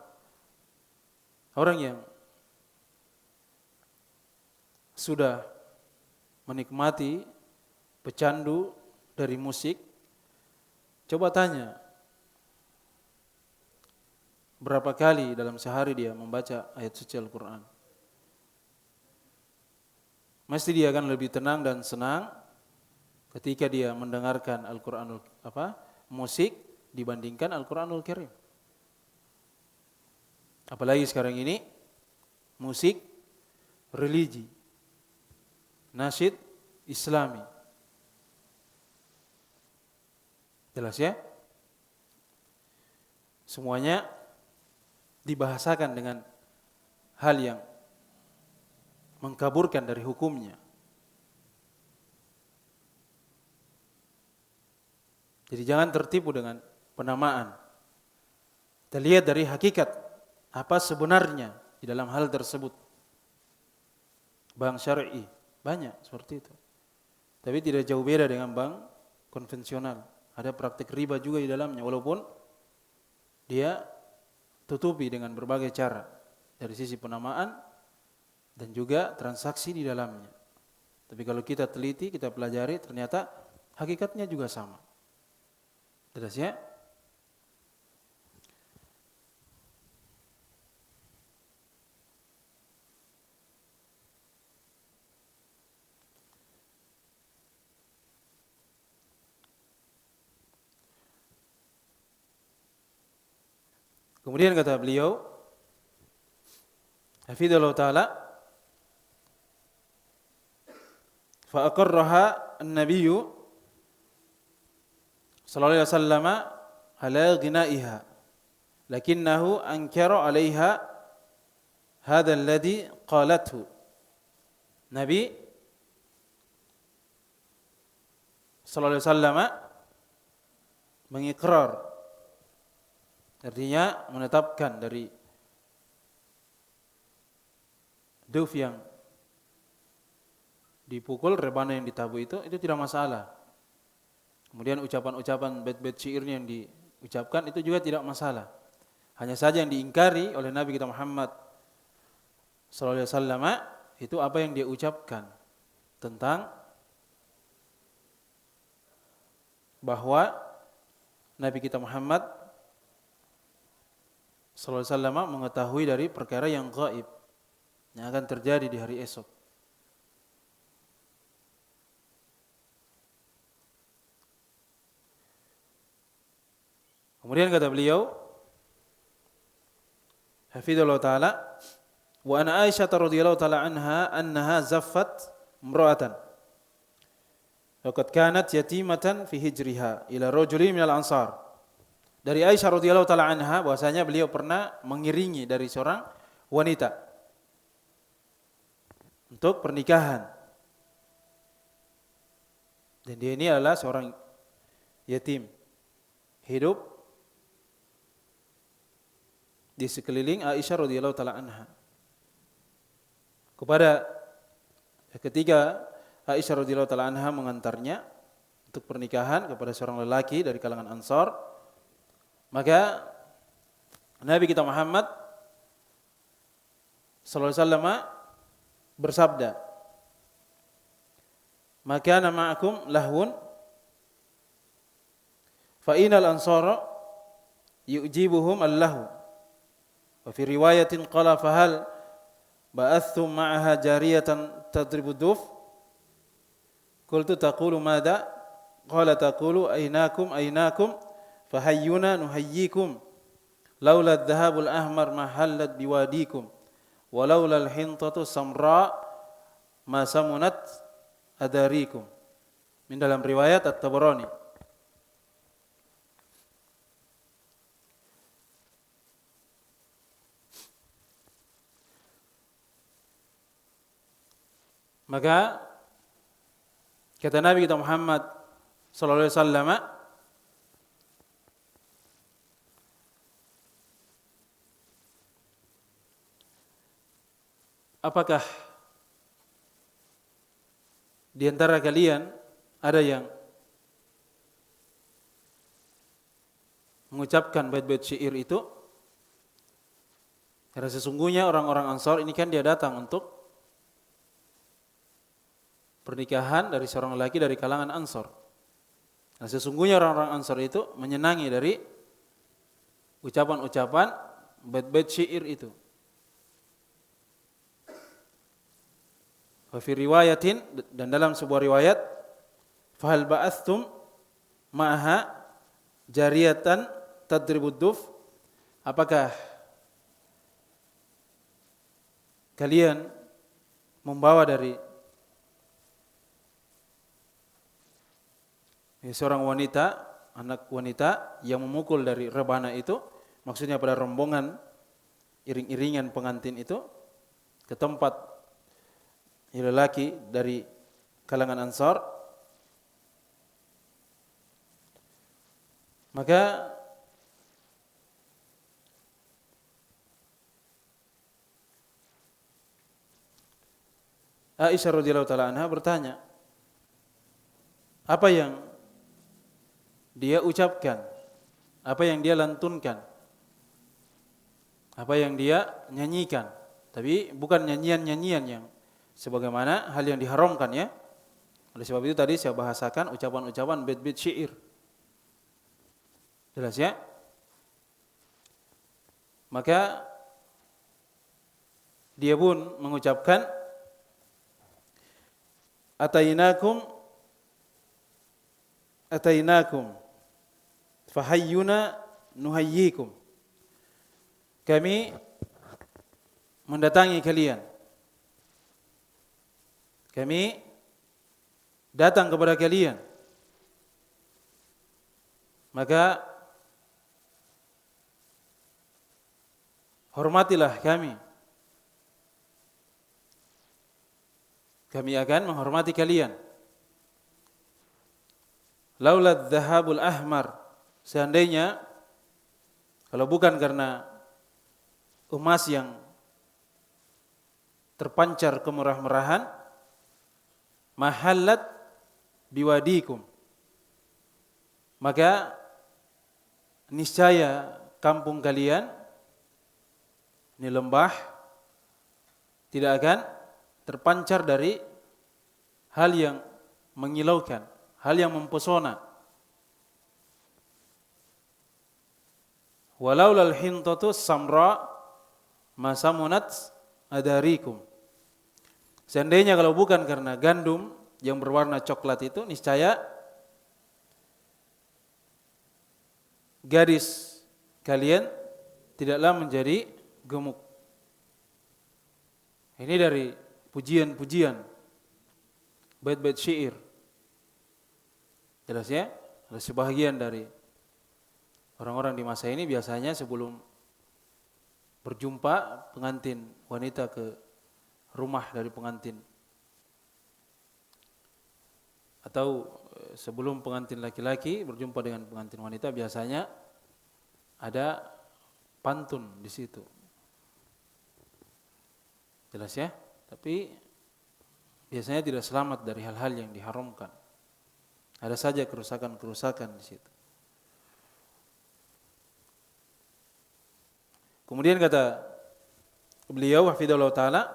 Orang yang sudah menikmati pecandu dari musik, coba tanya berapa kali dalam sehari dia membaca ayat suci Al-Quran. Mesti dia akan lebih tenang dan senang ketika dia mendengarkan Al-Quranul musik dibandingkan Al-Quranul Karim. Apalagi sekarang ini musik religi, nasyid Islami. Jelas ya? Semuanya dibahasakan dengan hal yang mengkaburkan dari hukumnya. Jadi jangan tertipu dengan penamaan. Kita lihat dari hakikat apa sebenarnya di dalam hal tersebut. Bank syar'i banyak seperti itu. Tapi tidak jauh beda dengan bank konvensional. Ada praktik riba juga di dalamnya, walaupun dia tutupi dengan berbagai cara dari sisi penamaan dan juga transaksi di dalamnya. Tapi kalau kita teliti, kita pelajari, ternyata hakikatnya juga sama. Jelas ya? Kemudian kata beliau, hafidhahullah ta'ala, fa aqarraha an-nabiyyu sallallahu alaihi wasallam ala ghinaiha lakinnahu ankara 'alaiha hadha alladhi qalathu. Nabi sallallahu alaihi wasallam mengikrar, artinya menetapkan dari duf yang dipukul, rebana yang ditabuh itu tidak masalah. Kemudian ucapan-ucapan bait-bait syairnya yang diucapkan itu juga tidak masalah. Hanya saja yang diingkari oleh Nabi kita Muhammad sallallahu alaihi wasallam itu apa yang dia ucapkan tentang bahwa Nabi kita Muhammad sallallahu alaihi wasallam mengetahui dari perkara yang gaib yang akan terjadi di hari esok. Kemudian kata beliau, hafidhahullah ta'ala, wa ana Aisyah radhiyallahu ta'ala anha annaha zaffat imra'atan wa qad kanat yatimatan fi hijriha ila rajulin minal ansar. Dari Aisyah radhiyallahu ta'ala anha bahwasanya beliau pernah mengiringi dari seorang wanita untuk pernikahan. Dan dia ini adalah seorang yatim, hidup di sekeliling Aisyah radhiyallahu taala anha. Ketika Aisyah radhiyallahu taala anha mengantarnya untuk pernikahan kepada seorang lelaki dari kalangan Ansar, maka Nabi kita Muhammad sallallahu alaihi wasallam bersabda, "Maka kana ma'akum lahun fa inal ansara yujibuhum allahu." Wa fi riwayatin qala fahal ba'athtum ma'aha jariyatan tadribu duf? Qultu taqulu madha? Qala taqulu aynakum fahayyuna nuhayyikum laula adh-dhahabul ahmar ma hallat biwadikum wa laula al-hintatu samra ma samunat adarikum. Min dalam riwayat At-Tabarani. Maka kata Nabi kita Muhammad sallallahu alaihi wasallam, apakah di antara kalian ada yang mengucapkan bait-bait syair itu? Karena sesungguhnya orang-orang Ansar ini kan dia datang untuk pernikahan dari seorang lelaki dari kalangan Ansar. Nah, sesungguhnya orang-orang Ansar itu menyenangi dari ucapan-ucapan bait-bait syair itu. Wa fi riwayatin, dan dalam sebuah riwayat, fahal ba'athtum ma'aha jariyatan tadribud duf? Apakah kalian membawa dari seorang wanita, anak wanita yang memukul dari rebana itu, maksudnya pada rombongan iring-iringan pengantin itu ke tempat lelaki dari kalangan Ansar? Maka Aisyah radhiyallahu taala anha bertanya, apa yang dia ucapkan, apa yang dia lantunkan, apa yang dia nyanyikan, tapi bukan nyanyian-nyanyian yang sebagaimana hal yang diharamkan ya. Oleh sebab itu tadi saya bahasakan ucapan-ucapan bait-bait syair. Jelas ya? Maka dia pun mengucapkan atainakum fahayyuna nuhayyikum. Kami mendatangi kalian. Kami datang kepada kalian. Maka hormatilah kami. Kami akan menghormati kalian. Laula dhahabul ahmar, seandainya kalau bukan karena emas yang terpancar kemurah-merahan, mahallat biwadikum, maka niscaya kampung kalian ini lembah tidak akan terpancar dari hal yang mengilaukan, hal yang mempesona. Walaulal hintatu samra masamunat adarikum. Seandainya kalau bukan karena gandum yang berwarna coklat itu, niscaya gadis kalian tidaklah menjadi gemuk. Ini dari pujian-pujian, bait-bait syair. Jelas ya? Ada sebahagian dari orang-orang di masa ini biasanya sebelum berjumpa pengantin wanita ke rumah dari pengantin, atau sebelum pengantin laki-laki berjumpa dengan pengantin wanita, biasanya ada pantun di situ. Jelas ya? Tapi biasanya tidak selamat dari hal-hal yang diharamkan. Ada saja kerusakan-kerusakan di situ. Kemudian kata beliau hafizallahu taala,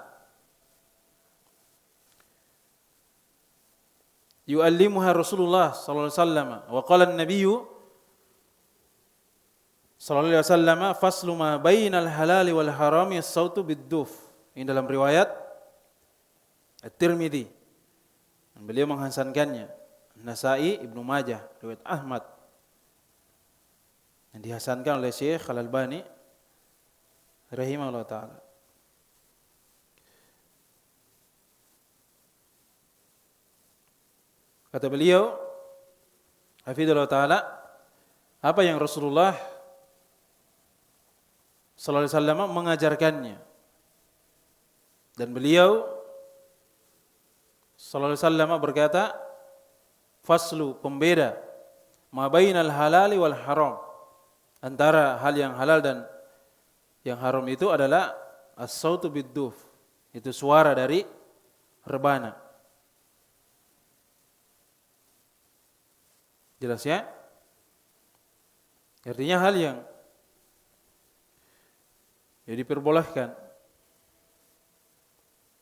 yu'allimuha Rasulullah sallallahu alaihi wasallam wa qala an-nabiy sallallahu alaihi wasallam faslu ma bainal halali wal harami as-sautu bid-duf. Ini dalam riwayat At-Tirmidzi. Beliau menghasankannya. Nasai, Ibnu Majah, riwayat Ahmad. Yang dihasankan oleh Syekh Al-Albani rahimahullah taala. Kata beliau hafizallahu taala, apa yang Rasulullah sallallahu alaihi wasallam mengajarkannya. Dan beliau sallallahu alaihi wasallam berkata, faslu, pembeda, ma bainal halali wal haram, antara hal yang halal dan yang haram itu adalah as-sautu bid-duf, itu suara dari rebana. Jelas ya? Artinya hal yang ya diperbolehkan,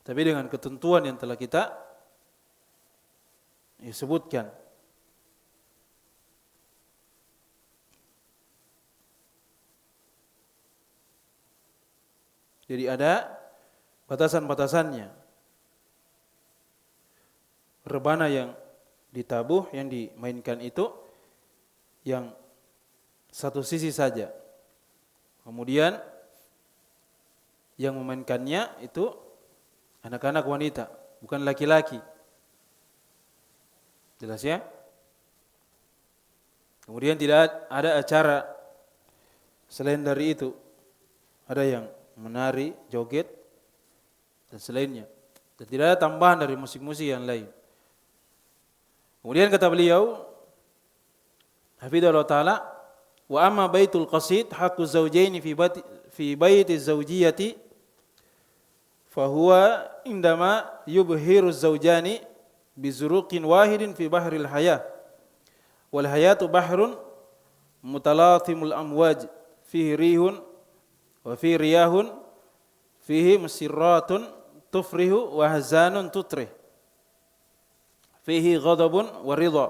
tapi dengan ketentuan yang telah kita sebutkan. Jadi ada batasan-batasannya. Rebana yang ditabuh, yang dimainkan itu yang satu sisi saja. Kemudian yang memainkannya itu anak-anak wanita, bukan laki-laki. Jelas ya? Kemudian tidak ada acara selain dari itu. Ada yang menari, joget, dan selainnya. Dan tidak ada tambahan dari musik-musik yang lain. Kemudian kata beliau, hafizallahu taala, wa amma baitul qasid haqqu zawjaini fi baiti zawjiyati fa huwa indama yubhiru zawjani bi zuruqin wahidin fi bahril hayah wal hayatu bahrun mutalathimul amwaj fihi rihun wa fi riyahun fihi musirratun tufrihu wa hazanun tutrih fihi ghadabun wa ridha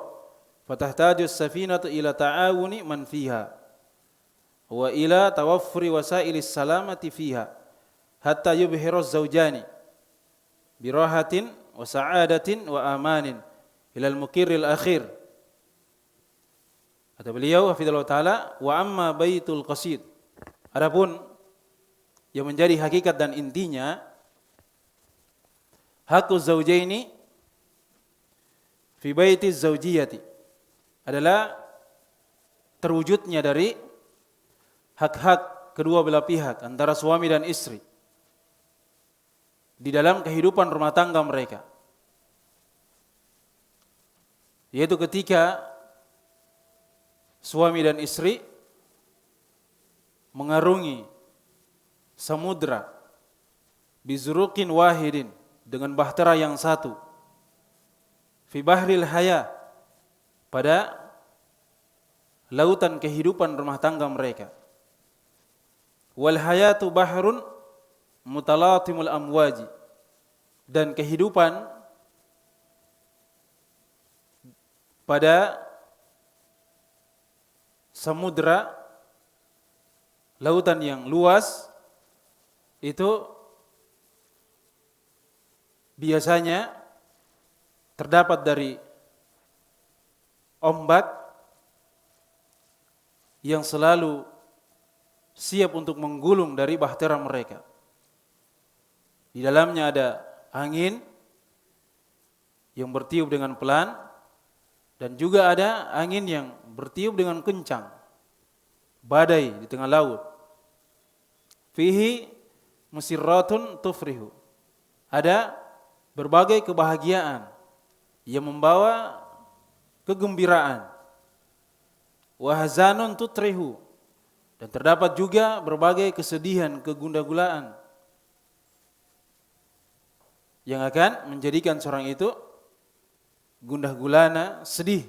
Fatahtaju as-safinatu ila ta'awuni man fiha wa ila tawaffuri wasailis salamati fiha hatta yubhiru az-zawjani birahatin wa sa'adatin wa amanin ila al-muqirril akhir. Kata beliau hafizallahu taala, wa amma baitul qasid. Adapun yang menjadi hakikat dan intinya hakuz zaujaini fi baitiz zaujiyati adalah terwujudnya dari hak-hak kedua belah pihak antara suami dan istri di dalam kehidupan rumah tangga mereka. Yaitu ketika suami dan istri mengarungi samudra bizuruqin wahidin dengan bahtera yang satu fi bahril haya pada lautan kehidupan rumah tangga mereka. Wal hayatu bahrun mutalatimul amwaji, dan kehidupan pada samudra lautan yang luas itu biasanya terdapat dari ombak yang selalu siap untuk menggulung dari bahtera mereka. Di dalamnya ada angin yang bertiup dengan pelan dan juga ada angin yang bertiup dengan kencang. Badai di tengah laut. Fihi musirratun tufrihu. Ada berbagai kebahagiaan yang membawa kegembiraan. Wahzanun tutrihu, dan terdapat juga berbagai kesedihan, kegundah-gulaan yang akan menjadikan seorang itu gundah gulana, sedih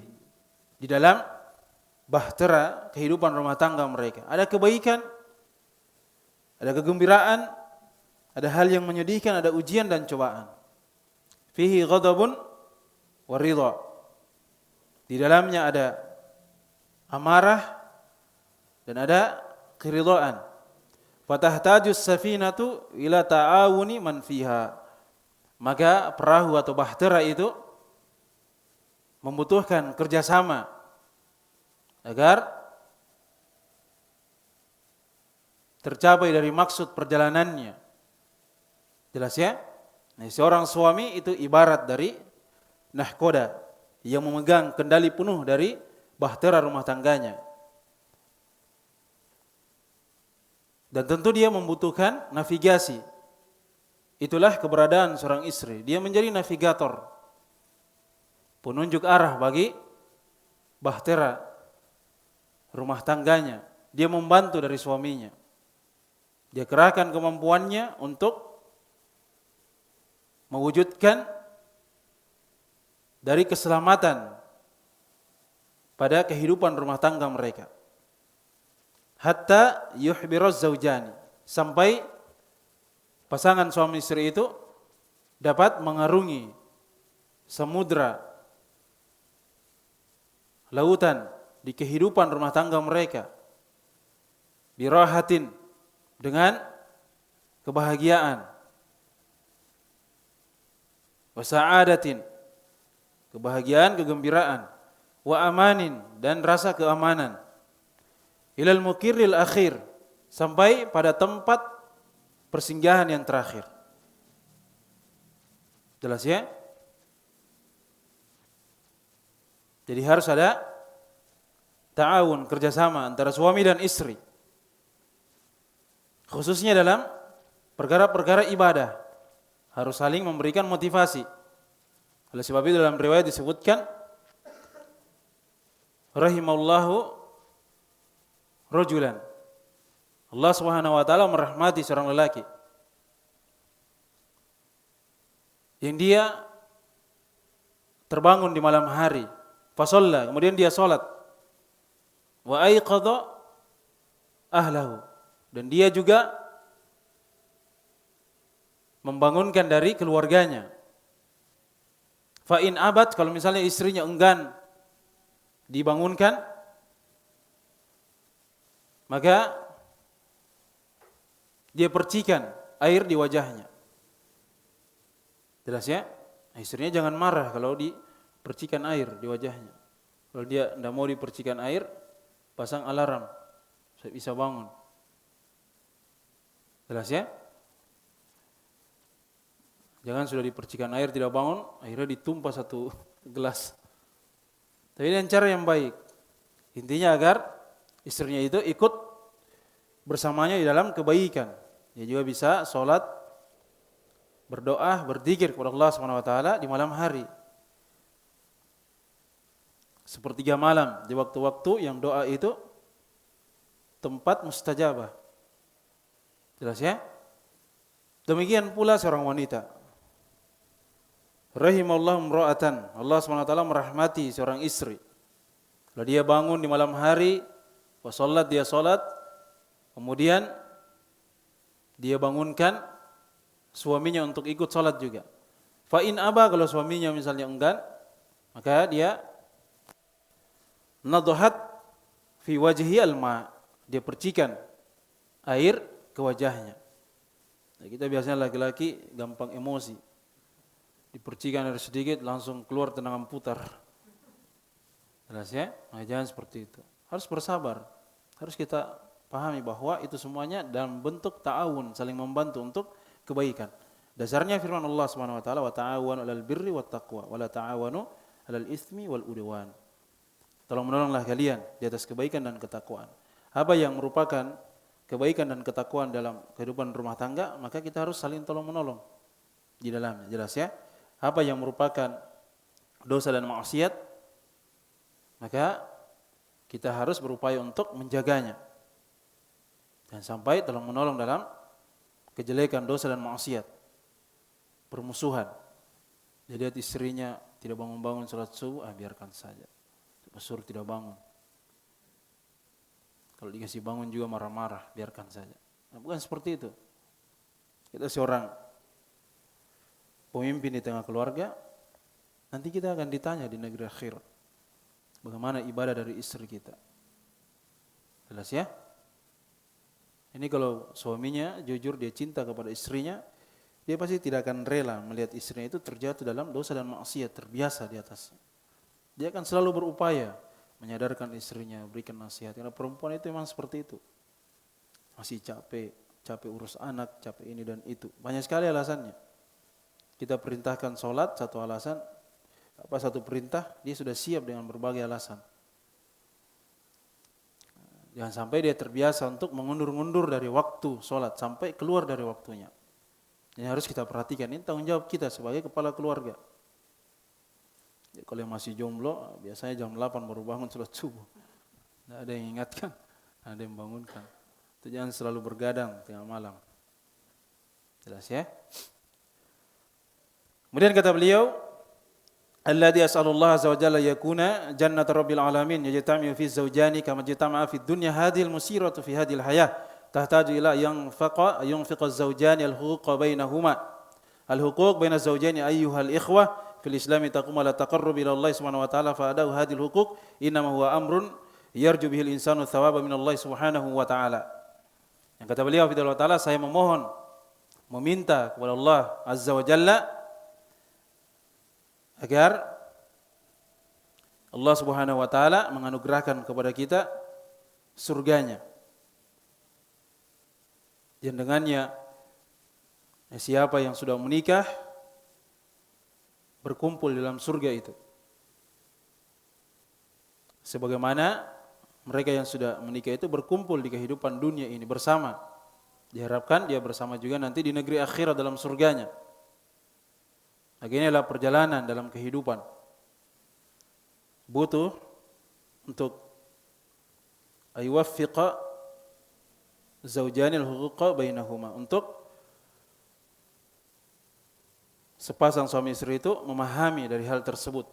di dalam bahtera kehidupan rumah tangga mereka. Ada kebaikan, ada kegembiraan, ada hal yang menyedihkan, ada ujian dan cobaan. Fihi ghadabun wa ridha. Di dalamnya ada amarah dan ada keridhaan. Fatahtajus safinatu ila ta'awuni man fiha. Maka perahu atau bahtera itu membutuhkan kerjasama agar tercapai dari maksud perjalanannya. Jelas ya? Nah, seorang suami itu ibarat dari nahkoda yang memegang kendali penuh dari bahtera rumah tangganya. Dan tentu dia membutuhkan navigasi. Itulah keberadaan seorang istri. Dia menjadi navigator, penunjuk arah bagi bahtera rumah tangganya. Dia membantu dari suaminya. Dia kerahkan kemampuannya untuk mewujudkan dari keselamatan pada kehidupan rumah tangga mereka. Hatta yuhbiraz zaujani, sampai pasangan suami istri itu dapat mengarungi samudra lautan di kehidupan rumah tangga mereka. Birahatin, dengan kebahagiaan. Wa sa'adatin, kebahagiaan, kegembiraan. Wa amanin, dan rasa keamanan. Ilal muqirril akhir, sampai pada tempat persinggahan yang terakhir. Jelas ya? Jadi harus ada ta'awun, kerjasama antara suami dan istri. Khususnya dalam perkara-perkara ibadah. Harus saling memberikan motivasi. Oleh sebab itu dalam riwayat disebutkan, rahimallahu rajulan. Allah Subhanahu wa taala merahmati seorang lelaki yang dia terbangun di malam hari, fasalla, kemudian dia salat, wa aiqadha ahlahu, dan dia juga membangunkan dari keluarganya. Fa in abad, kalau misalnya istrinya enggan dibangunkan, maka dia percikan air di wajahnya. Jelas ya? Istrinya jangan marah kalau dipercikan air di wajahnya. Kalau dia tidak mau dipercikan air, pasang alarm, saya bisa bangun. Jelas ya? Jangan sudah dipercikan air tidak bangun, akhirnya ditumpah satu gelas. Tapi dengan cara yang baik. Intinya agar istrinya itu ikut bersamanya di dalam kebaikan. Dia juga bisa sholat, berdoa, berzikir kepada Allah Subhanahu wa taala di malam hari. Sepertiga malam di waktu-waktu yang doa itu tempat mustajabah. Jelas ya? Demikian pula seorang wanita. Rahimallahu imra'atan. Allah Subhanahu wa taala merahmati seorang istri. Kalau dia bangun di malam hari, salat dia salat, kemudian dia bangunkan suaminya untuk ikut salat juga. Fa in aba, kalau suaminya misalnya enggan, maka dia nadhat fi wajhi alma, dia percikan air ke wajahnya. Nah, kita biasanya laki-laki gampang emosi. Dipercikan air sedikit langsung keluar tendangan putar. Jelas ya? Nah, jangan seperti itu. Harus bersabar. Harus kita pahami bahwa itu semuanya dalam bentuk ta'awun, saling membantu untuk kebaikan. Dasarnya firman Allah Subhanahu wa taala, wa ta'awanu 'alal birri wat taqwa wa la ta'awanu 'alal itsmi wal udwan. Tolong menolonglah kalian di atas kebaikan dan ketakwaan. Apa yang merupakan kebaikan dan ketakwaan dalam kehidupan rumah tangga, maka kita harus saling tolong menolong di dalamnya. Jelas ya? Apa yang merupakan dosa dan maksiat, maka kita harus berupaya untuk menjaganya. Dan sampai tolong menolong dalam kejelekan, dosa dan maksiat. Permusuhan. Jadi lihat istrinya tidak bangun-bangun salat subuh, biarkan saja. Suruh tidak bangun. Kalau dikasih bangun juga marah-marah, biarkan saja. Nah, bukan seperti itu. Kita seorang pemimpin di tengah keluarga, nanti kita akan ditanya di negeri akhirat. Bagaimana ibadah dari istri kita. Jelas ya? Ini kalau suaminya jujur, dia cinta kepada istrinya, dia pasti tidak akan rela melihat istrinya itu terjatuh dalam dosa dan maksiat, terbiasa di atasnya. Dia akan selalu berupaya menyadarkan istrinya, berikan nasihat. Karena perempuan itu memang seperti itu. Masih capek urus anak, capek ini dan itu. Banyak sekali alasannya. Kita perintahkan sholat, satu alasan, satu perintah, dia sudah siap dengan berbagai alasan. Jangan sampai dia terbiasa untuk mengundur-undur dari waktu sholat, sampai keluar dari waktunya. Ini harus kita perhatikan, ini tanggung jawab kita sebagai kepala keluarga. Ya, kalau yang masih jomblo, biasanya jam 8 baru bangun sholat subuh. Tidak ada yang ingatkan, ada yang bangunkan. Itu jangan selalu bergadang tengah malam. Jelas ya? Kemudian kata beliau, alladzi as'alullah azza wa jalla yakuna jannata rabbil alamin yajtami'u fi zawjani kama jtama'a fi dunya hadhil musiratu fi hadhil hayah tahtaju ila yunfiqa az-zawjani al-huquq bainahuma al-huquq baina az-zawjaini ayyuhal ikhwah fil islami taqum ala taqarrub ila Allah subhanahu wa ta'ala fa adahu hadhil huquq inma huwa amrun yarju bihil insanu thawaba min Allah subhanahu wa ta'ala. Yang kata beliau fi ta'ala, saya memohon, meminta kepada Allah azza wa jalla agar Allah Subhanahu wa taala menganugerahkan kepada kita surganya. Dan dengannya siapa yang sudah menikah berkumpul dalam surga itu. Sebagaimana mereka yang sudah menikah itu berkumpul di kehidupan dunia ini bersama. Diharapkan dia bersama juga nanti di negeri akhirat dalam surganya. Inilah perjalanan dalam kehidupan. Butuh untuk ayuwaffiqa zawjanil huquqa bainahuma, untuk sepasang suami istri itu memahami dari hal tersebut,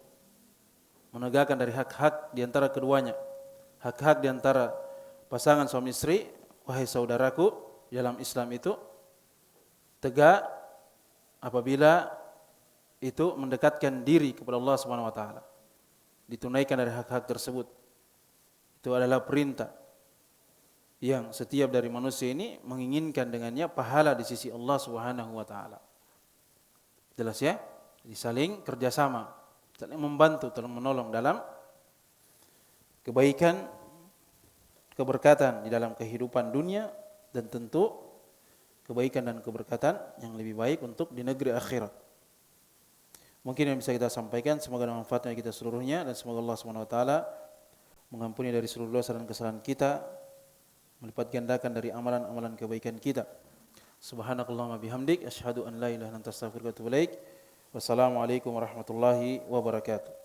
menegakkan dari hak-hak di antara keduanya, hak-hak di antara pasangan suami istri. Wahai saudaraku, dalam Islam itu tegak apabila itu mendekatkan diri kepada Allah Subhanahu wa taala. ditunaikan dari hak-hak tersebut. Itu adalah perintah yang setiap dari manusia ini menginginkan dengannya pahala di sisi Allah Subhanahu wa taala. Jelas ya? Jadi saling kerjasama, saling membantu, saling menolong dalam kebaikan, keberkatan di dalam kehidupan dunia, dan tentu kebaikan dan keberkatan yang lebih baik untuk di negeri akhirat. Mungkin yang bisa kita sampaikan, semoga manfaatnya kita seluruhnya, dan semoga Allah Subhanahu wa taala mengampuni dari seluruh dosa dan kesalahan kita, melipat gandakan dari amalan-amalan kebaikan kita. Subhanakallahumma bihamdik, asyhadu an la ilaha illa anta astaghfiruka wa atubu ilaik. Wassalamualaikum warahmatullahi wabarakatuh.